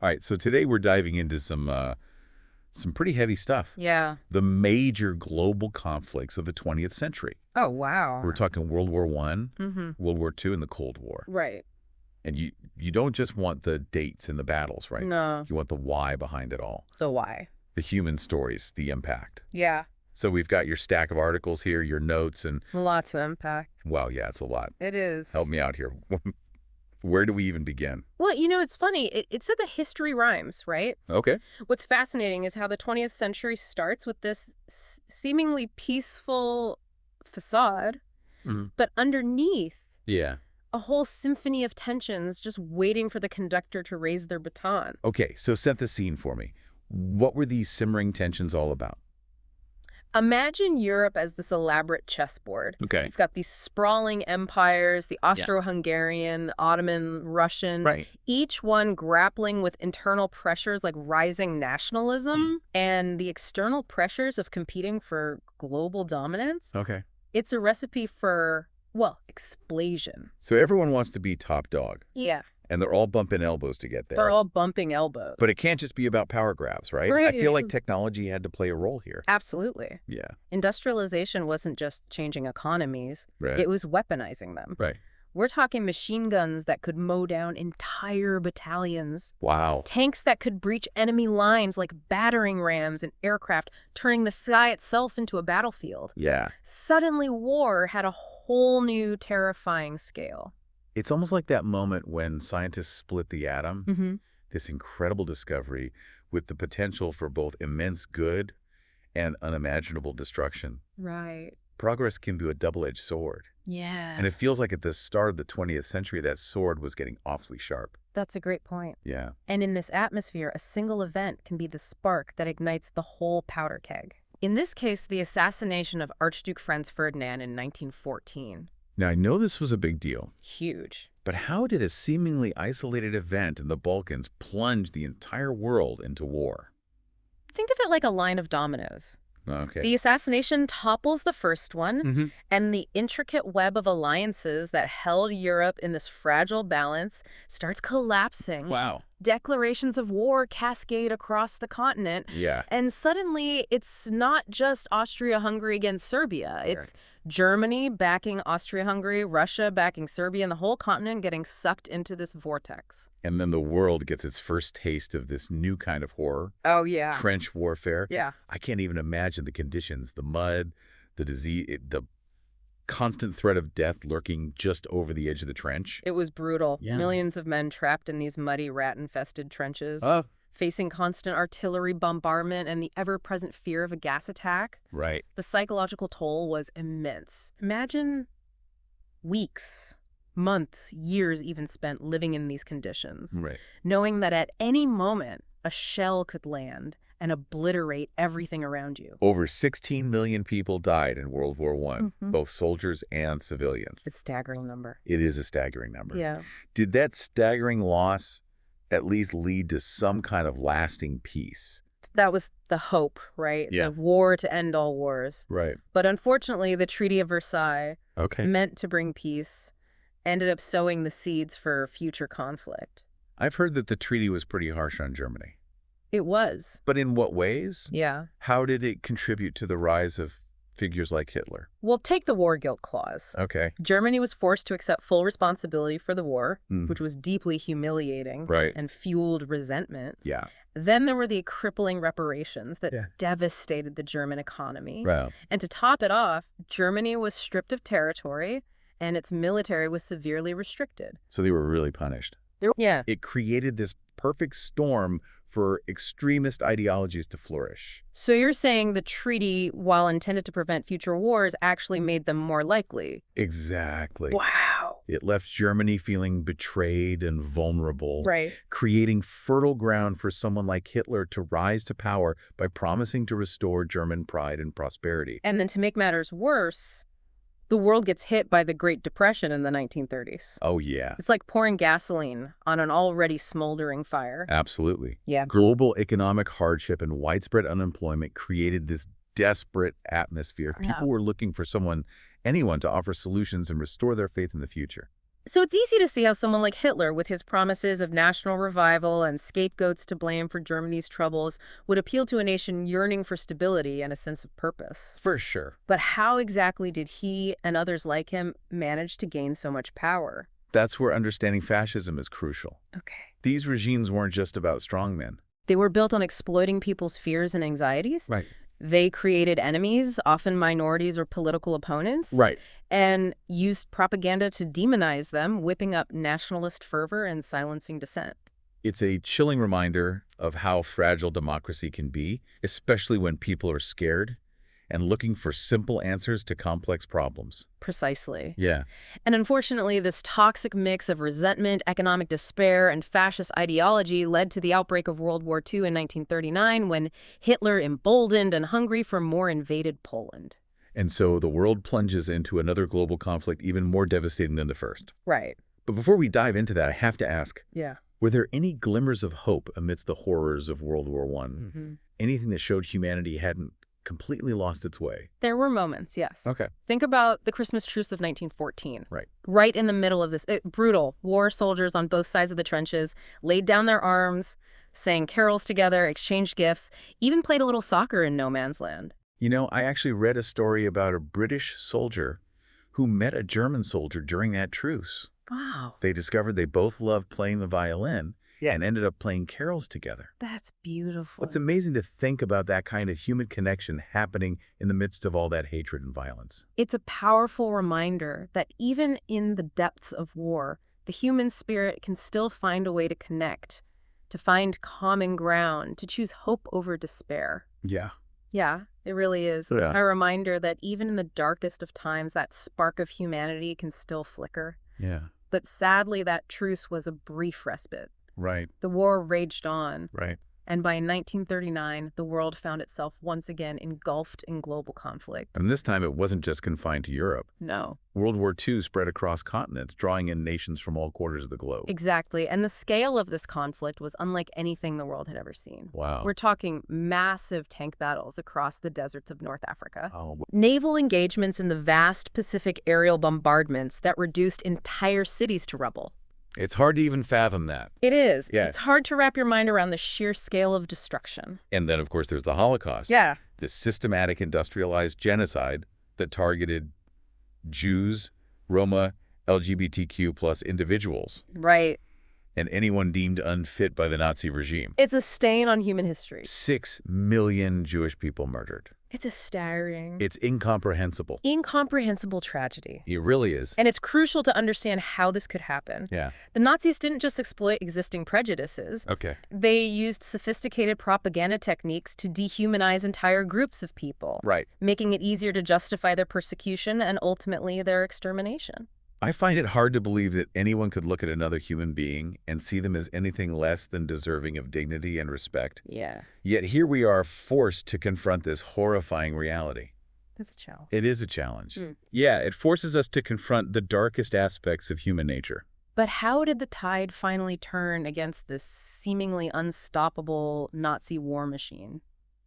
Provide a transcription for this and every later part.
All right, so today we're diving into some pretty heavy stuff. Yeah. The major global conflicts of the 20th century. Oh, wow. We're talking World War I, Mm-hmm. World War II, and the Cold War. Right. And you don't just want the dates and the battles, right? No. You want the why behind it all. The why. The human stories, the impact. Yeah. So we've got your stack of articles here, your notes, and A lot to unpack. wow, yeah, it's a lot. It is. Help me out here. Where do we even begin? Well, it's funny. It said the history rhymes, right? Okay. What's fascinating is how the 20th century starts with this seemingly peaceful facade, but underneath, Yeah. a whole symphony of tensions just waiting for the conductor to raise their baton. Okay, so set the scene for me. What were these simmering tensions all about? Imagine Europe as this elaborate chessboard. Okay. You've got these sprawling empires, the Austro-Hungarian, the Ottoman, Russian, Right. each one grappling with internal pressures like rising nationalism and the external pressures of competing for global dominance. Okay. It's a recipe for, well, explosion. So everyone wants to be top dog, Yeah. and they're all bumping elbows to get there. They're all bumping elbows. But it can't just be about power grabs, right? I feel like technology had to play a role here. Absolutely. Yeah. Industrialization wasn't just changing economies. Right. It was weaponizing them. Right. We're talking machine guns that could mow down entire battalions. Wow. Tanks that could breach enemy lines like battering rams and aircraft, turning the sky itself into a battlefield. Yeah. Suddenly, war had a whole new terrifying scale. It's almost like that moment when scientists split the atom, this incredible discovery with the potential for both immense good and unimaginable destruction. Right. Progress can be a double-edged sword. Yeah. And it feels like at the start of the 20th century, that sword was getting awfully sharp. That's a great point. Yeah. And in this atmosphere, a single event can be the spark that ignites the whole powder keg. In this case, the assassination of Archduke Franz Ferdinand in 1914. Now, I know this was a big deal, Huge. but how did a seemingly isolated event in the Balkans plunge the entire world into war? Think of it like a line of dominoes. Okay. The assassination topples the first one, and the intricate web of alliances that held Europe in this fragile balance starts collapsing. Wow. Declarations of war cascade across the continent. Yeah. And suddenly, it's not just Austria-Hungary against Serbia. It's Germany backing Austria-Hungary, Russia backing Serbia, and the whole continent getting sucked into this vortex. And then the world gets its first taste of this new kind of horror. Oh, yeah. Trench warfare. Yeah. I can't even imagine the conditions, the mud, the disease, the constant threat of death lurking just over the edge of the trench. It was brutal. Yeah. Millions of men trapped in these muddy, rat-infested trenches. Oh. Facing constant artillery bombardment and the ever-present fear of a gas attack. Right. The psychological toll was immense. Imagine weeks, months, years even spent living in these conditions, Right. knowing that at any moment a shell could land and obliterate everything around you. Over 16 million people died in World War I, both soldiers and civilians. It's a staggering number. It is a staggering number. Yeah. Did that staggering loss at least lead to some kind of lasting peace? That was the hope, right? Yeah. The war to end all wars. Right. But unfortunately, the Treaty of Versailles, meant to bring peace, ended up sowing the seeds for future conflict. I've heard that the treaty was pretty harsh on Germany. It was. But in what ways? Yeah. How did it contribute to the rise of figures like Hitler? Well, take the war guilt clause. Okay. Germany was forced to accept full responsibility for the war, which was deeply humiliating and fueled resentment. Yeah. Then there were the crippling reparations that devastated the German economy. Right. And to top it off, Germany was stripped of territory and its military was severely restricted. So they were really punished. Yeah. It created this perfect storm for extremist ideologies to flourish. So you're saying the treaty, while intended to prevent future wars, actually made them more likely? Exactly. Wow. It left Germany feeling betrayed and vulnerable, Right. creating fertile ground for someone like Hitler to rise to power by promising to restore German pride and prosperity. And then to make matters worse, the world gets hit by the Great Depression in the 1930s. Oh, yeah. It's like pouring gasoline on an already smoldering fire. Absolutely. Yeah. Global economic hardship and widespread unemployment created this desperate atmosphere. People were looking for anyone to offer solutions and restore their faith in the future. So it's easy to see how someone like Hitler, with his promises of national revival and scapegoats to blame for Germany's troubles, would appeal to a nation yearning for stability and a sense of purpose. For sure. But how exactly did he and others like him manage to gain so much power? That's where understanding fascism is crucial. Okay. These regimes weren't just about strongmen. They were built on exploiting people's fears and anxieties. Right. They created enemies, often minorities or political opponents. Right. And used propaganda to demonize them, whipping up nationalist fervor and silencing dissent. It's a chilling reminder of how fragile democracy can be, especially when people are scared and looking for simple answers to complex problems. Precisely. Yeah. And unfortunately, this toxic mix of resentment, economic despair, and fascist ideology led to the outbreak of World War II in 1939, when Hitler, emboldened and hungry for more, invaded Poland. And so the world plunges into another global conflict even more devastating than the first. Right. But before we dive into that, I have to ask, Yeah. were there any glimmers of hope amidst the horrors of World War I? Mm-hmm. Anything that showed humanity hadn't completely lost its way? There were moments, yes. Okay. Think about the Christmas truce of 1914. Right. Right in the middle of this brutal war, soldiers on both sides of the trenches laid down their arms, sang carols together, exchanged gifts, even played a little soccer in no man's land. You know, I actually read a story about a British soldier who met a German soldier during that truce. Wow. They discovered they both loved playing the violin and ended up playing carols together. That's beautiful. It's amazing to think about that kind of human connection happening in the midst of all that hatred and violence. It's a powerful reminder that even in the depths of war, the human spirit can still find a way to connect, to find common ground, to choose hope over despair. Yeah. Yeah, it really is. Yeah. A reminder that even in the darkest of times, that spark of humanity can still flicker. Yeah. But sadly, that truce was a brief respite. Right. The war raged on. Right. And by 1939, the world found itself once again engulfed in global conflict. And this time it wasn't just confined to Europe. No. World War II spread across continents, drawing in nations from all quarters of the globe. Exactly. And the scale of this conflict was unlike anything the world had ever seen. Wow. We're talking massive tank battles across the deserts of North Africa. Oh. Naval engagements in the vast Pacific aerial bombardments that reduced entire cities to rubble. It's hard to even fathom that. It is. Yeah. It's hard to wrap your mind around the sheer scale of destruction. And then, of course, there's the Holocaust. Yeah. This systematic industrialized genocide that targeted Jews, Roma, LGBTQ plus individuals, Right. and anyone deemed unfit by the Nazi regime. It's a stain on human history. 6 million Jewish people murdered. It's a staggering, It's incomprehensible. incomprehensible tragedy. It really is. And it's crucial to understand how this could happen. Yeah. The Nazis didn't just exploit existing prejudices. Okay. They used sophisticated propaganda techniques to dehumanize entire groups of people, Right. making it easier to justify their persecution and ultimately their extermination. I find it hard to believe that anyone could look at another human being and see them as anything less than deserving of dignity and respect. Yeah, Yet here we are forced to confront this horrifying reality. that's a challenge. It is a challenge. Mm. Yeah, it forces us to confront the darkest aspects of human nature. But how did the tide finally turn against this seemingly unstoppable Nazi war machine?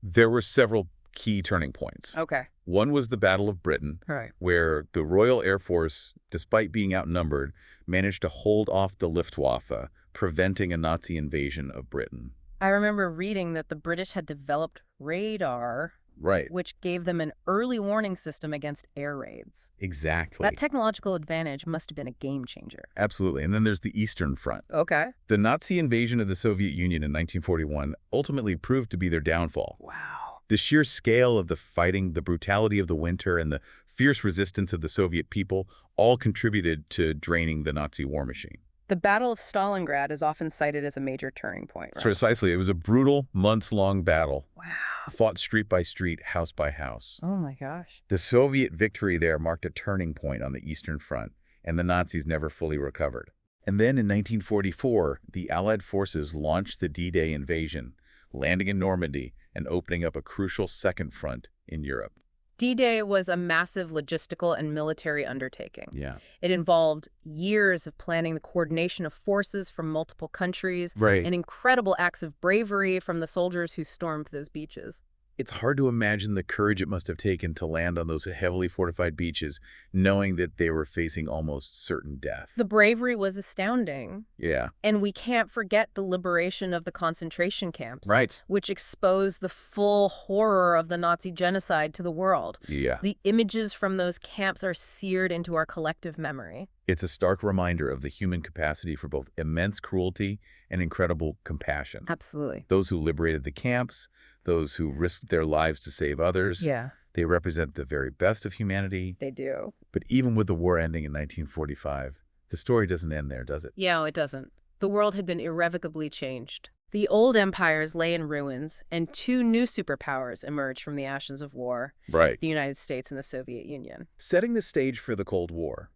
There were several key turning points. Okay. One was the Battle of Britain, Right. where the Royal Air Force, despite being outnumbered, managed to hold off the Luftwaffe, preventing a Nazi invasion of Britain. I remember reading that the British had developed radar, Right. which gave them an early warning system against air raids. Exactly. That technological advantage must have been a game changer. Absolutely. And then there's the Eastern Front. Okay. The Nazi invasion of the Soviet Union in 1941 ultimately proved to be their downfall. Wow. The sheer scale of the fighting, the brutality of the winter, and the fierce resistance of the Soviet people all contributed to draining the Nazi war machine. The Battle of Stalingrad is often cited as a major turning point, right? Precisely. It was a brutal, months-long battle, Wow. fought street by street, house by house. Oh my gosh. The Soviet victory there marked a turning point on the Eastern Front, and the Nazis never fully recovered. And then in 1944, the Allied forces launched the D-Day invasion, landing in Normandy and opening up a crucial second front in Europe. D-Day was a massive logistical and military undertaking. Yeah. It involved years of planning the coordination of forces from multiple countries Right. and incredible acts of bravery from the soldiers who stormed those beaches. It's hard to imagine the courage it must have taken to land on those heavily fortified beaches, knowing that they were facing almost certain death. The bravery was astounding. Yeah. And we can't forget the liberation of the concentration camps, Right. which exposed the full horror of the Nazi genocide to the world. Yeah. The images from those camps are seared into our collective memory. It's a stark reminder of the human capacity for both immense cruelty and incredible compassion. Absolutely. Those who liberated the camps, those who risked their lives to save others, Yeah, they represent the very best of humanity. they do. But even with the war ending in 1945, the story doesn't end there, does it? Yeah, it doesn't. The world had been irrevocably changed. The old empires lay in ruins, and two new superpowers emerged from the ashes of war, Right. the United States and the Soviet Union. Setting the stage for the Cold War,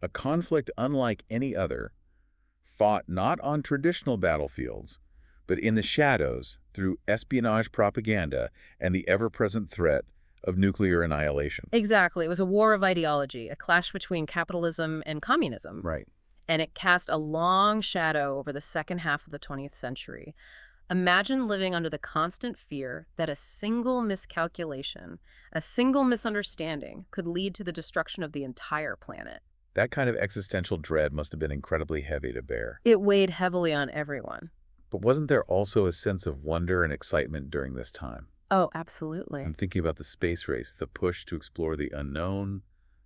a conflict unlike any other, fought not on traditional battlefields, but in the shadows through espionage propaganda and the ever-present threat of nuclear annihilation. Exactly. It was a war of ideology, a clash between capitalism and communism. Right. And it cast a long shadow over the second half of the 20th century. Imagine living under the constant fear that a single miscalculation, a single misunderstanding could lead to the destruction of the entire planet. That kind of existential dread must have been incredibly heavy to bear. It weighed heavily on everyone. But wasn't there also a sense of wonder and excitement during this time? Oh, absolutely. I'm thinking about the space race, the push to explore the unknown,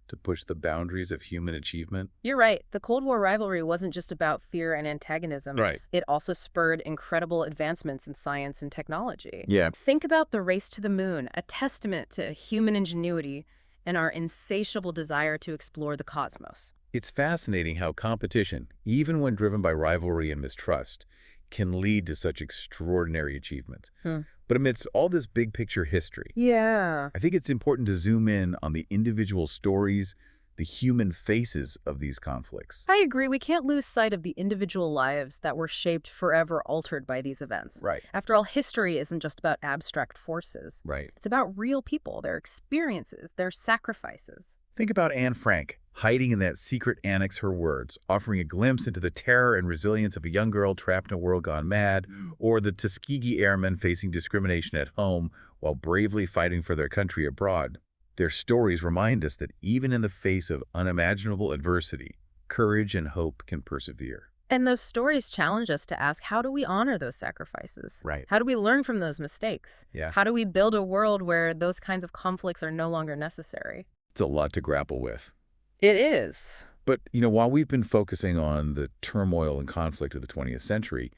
to push the boundaries of human achievement. You're right. The Cold War rivalry wasn't just about fear and antagonism. Right. It also spurred incredible advancements in science and technology. Yeah. Think about the race to the moon, a testament to human ingenuity and our insatiable desire to explore the cosmos. It's fascinating how competition, even when driven by rivalry and mistrust, can lead to such extraordinary achievements. But amidst all this big picture history, Yeah. I think it's important to zoom in on the individual stories, the human faces of these conflicts. I agree. We can't lose sight of the individual lives that were shaped, forever altered by these events. Right. After all, history isn't just about abstract forces. Right. It's about real people, their experiences, their sacrifices. Think about Anne Frank, hiding in that secret annex her words, offering a glimpse into the terror and resilience of a young girl trapped in a world gone mad, or the Tuskegee Airmen facing discrimination at home while bravely fighting for their country abroad. Their stories remind us that even in the face of unimaginable adversity, courage and hope can persevere. And those stories challenge us to ask, how do we honor those sacrifices? Right. How do we learn from those mistakes? Yeah. How do we build a world where those kinds of conflicts are no longer necessary? It's a lot to grapple with. It is. But, while we've been focusing on the turmoil and conflict of the 20th century,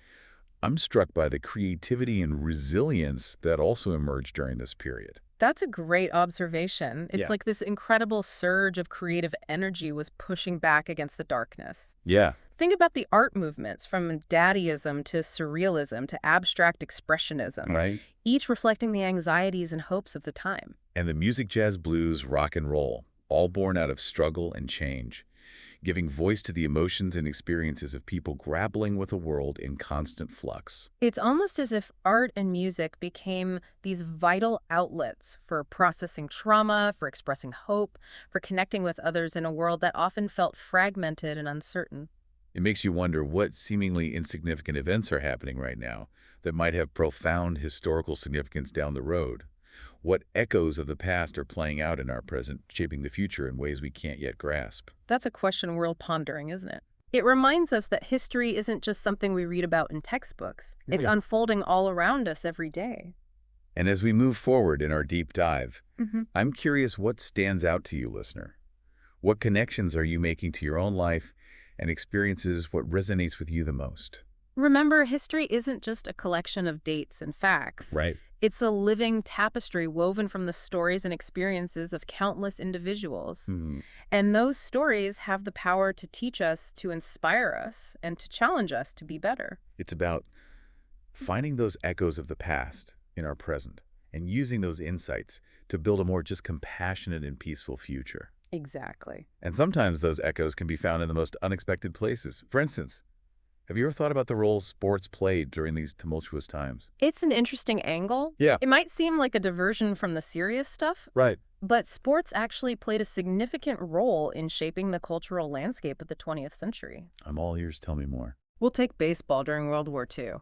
I'm struck by the creativity and resilience that also emerged during this period. That's a great observation. It's Yeah. like this incredible surge of creative energy was pushing back against the darkness. Yeah. Think about the art movements, from Dadaism to Surrealism to abstract expressionism, Right. each reflecting the anxieties and hopes of the time. And the music, jazz, blues, rock and roll, all born out of struggle and change, giving voice to the emotions and experiences of people grappling with a world in constant flux. It's almost as if art and music became these vital outlets for processing trauma, for expressing hope, for connecting with others in a world that often felt fragmented and uncertain. It makes you wonder what seemingly insignificant events are happening right now that might have profound historical significance down the road. What echoes of the past are playing out in our present, shaping the future in ways we can't yet grasp. That's a question worth pondering, isn't it? It reminds us that history isn't just something we read about in textbooks. It's Yeah. unfolding all around us every day. And as we move forward in our deep dive, I'm curious what stands out to you, listener. What connections are you making to your own life and experiences? What resonates with you the most? Remember, history isn't just a collection of dates and facts. Right. It's a living tapestry woven from the stories and experiences of countless individuals. And those stories have the power to teach us, to inspire us, and to challenge us to be better. It's about finding those echoes of the past in our present and using those insights to build a more just compassionate and peaceful future. Exactly. And sometimes those echoes can be found in the most unexpected places. For instance, have you ever thought about the role sports played during these tumultuous times? It's an interesting angle. Yeah. It might seem like a diversion from the serious stuff, Right. but sports actually played a significant role in shaping the cultural landscape of the 20th century. I'm all ears. Tell me more. We'll take baseball during World War II.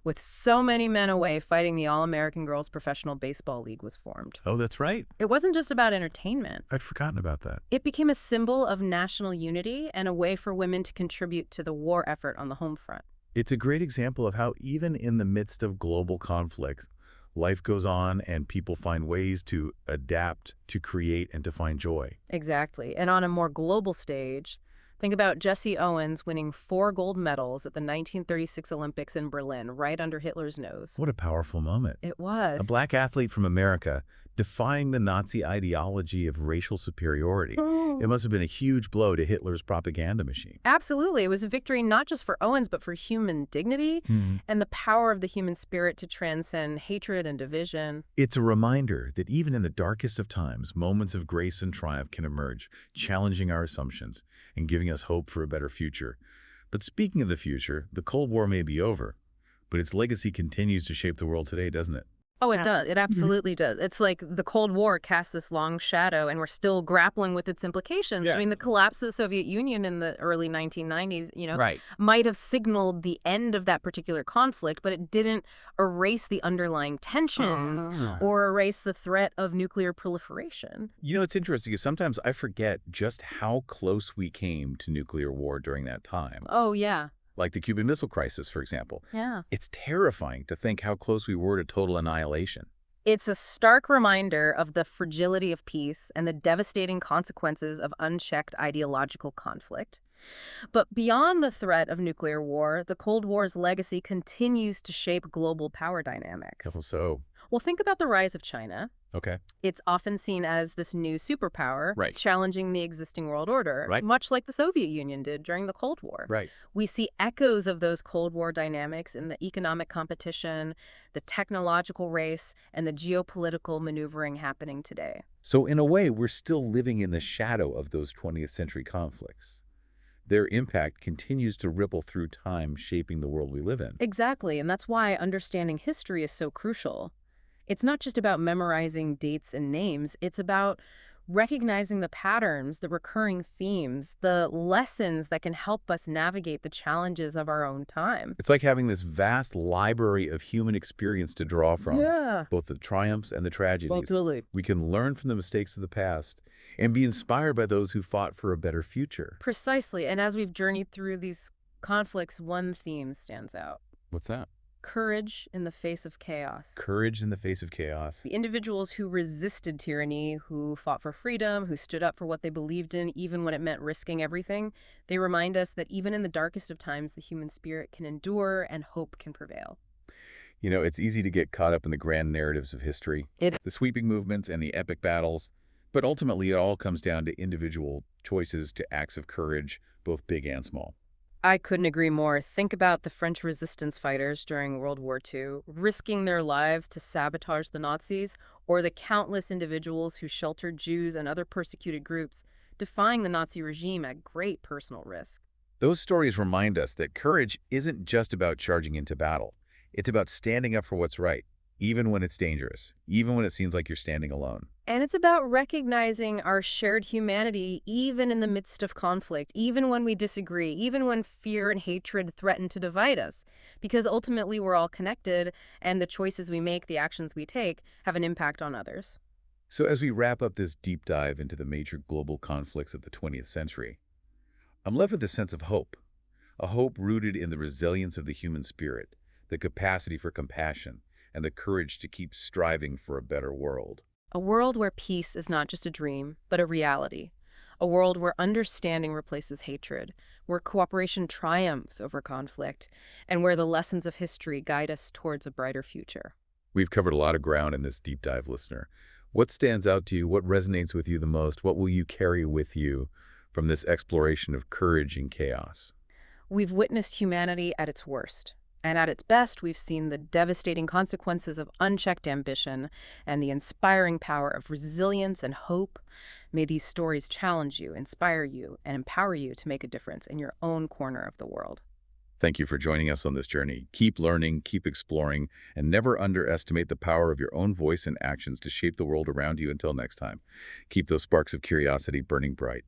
With so many men away fighting, the All-American Girls Professional Baseball League was formed. Oh, that's right. It wasn't just about entertainment. I'd forgotten about that. It became a symbol of national unity and a way for women to contribute to the war effort on the home front. It's a great example of how even in the midst of global conflict, life goes on and people find ways to adapt, to create, and to find joy. Exactly. And on a more global stage, think about Jesse Owens winning 4 gold medals at the 1936 Olympics in Berlin, right under Hitler's nose. What a powerful moment. It was. A black athlete from America defying the Nazi ideology of racial superiority. It must have been a huge blow to Hitler's propaganda machine. Absolutely. It was a victory not just for Owens, but for human dignity and the power of the human spirit to transcend hatred and division. It's a reminder that even in the darkest of times, moments of grace and triumph can emerge, challenging our assumptions and giving us hope for a better future. But speaking of the future, the Cold War may be over, but its legacy continues to shape the world today, doesn't it? Oh, it does. It absolutely does. It's like the Cold War casts this long shadow, and we're still grappling with its implications. Yeah. I mean, the collapse of the Soviet Union in the early 1990s, Right. might have signaled the end of that particular conflict, but it didn't erase the underlying tensions or erase the threat of nuclear proliferation. It's interesting because sometimes I forget just how close we came to nuclear war during that time. Oh, yeah. Like the Cuban Missile Crisis, for example. Yeah. It's terrifying to think how close we were to total annihilation. It's a stark reminder of the fragility of peace and the devastating consequences of unchecked ideological conflict. But beyond the threat of nuclear war, the Cold War's legacy continues to shape global power dynamics. So, Well, think about the rise of China. okay. It's often seen as this new superpower, Right. challenging the existing world order, Right. much like the Soviet Union did during the Cold War. Right. We see echoes of those Cold War dynamics in the economic competition, the technological race, and the geopolitical maneuvering happening today. So in a way, we're still living in the shadow of those 20th century conflicts. Their impact continues to ripple through time, shaping the world we live in. Exactly, and that's why understanding history is so crucial. It's not just about memorizing dates and names, it's about recognizing the patterns, the recurring themes, the lessons that can help us navigate the challenges of our own time. It's like having this vast library of human experience to draw from, Yeah. both the triumphs and the tragedies. Totally. We can learn from the mistakes of the past and be inspired by those who fought for a better future. Precisely, and as we've journeyed through these conflicts, one theme stands out. What's that? Courage in the face of chaos. Courage in the face of chaos. The individuals who resisted tyranny, who fought for freedom, who stood up for what they believed in, even when it meant risking everything, they remind us that even in the darkest of times, the human spirit can endure and hope can prevail. It's easy to get caught up in the grand narratives of history, the sweeping movements and the epic battles, but ultimately it all comes down to individual choices, to acts of courage, both big and small. I couldn't agree more. Think about the French resistance fighters during World War II, risking their lives to sabotage the Nazis, or the countless individuals who sheltered Jews and other persecuted groups, defying the Nazi regime at great personal risk. Those stories remind us that courage isn't just about charging into battle. It's about standing up for what's right, even when it's dangerous, even when it seems like you're standing alone. And it's about recognizing our shared humanity even in the midst of conflict, even when we disagree, even when fear and hatred threaten to divide us. Because ultimately we're all connected, and the choices we make, the actions we take, have an impact on others. So as we wrap up this deep dive into the major global conflicts of the 20th century, I'm left with a sense of hope, a hope rooted in the resilience of the human spirit, the capacity for compassion, and the courage to keep striving for a better world. A world where peace is not just a dream, but a reality. A world where understanding replaces hatred, where cooperation triumphs over conflict, and where the lessons of history guide us towards a brighter future. We've covered a lot of ground in this deep dive, listener. What stands out to you? What resonates with you the most? What will you carry with you from this exploration of courage in chaos? We've witnessed humanity at its worst. And at its best, we've seen the devastating consequences of unchecked ambition and the inspiring power of resilience and hope. May these stories challenge you, inspire you, and empower you to make a difference in your own corner of the world. Thank you for joining us on this journey. Keep learning, keep exploring, and never underestimate the power of your own voice and actions to shape the world around you. Until next time, keep those sparks of curiosity burning bright.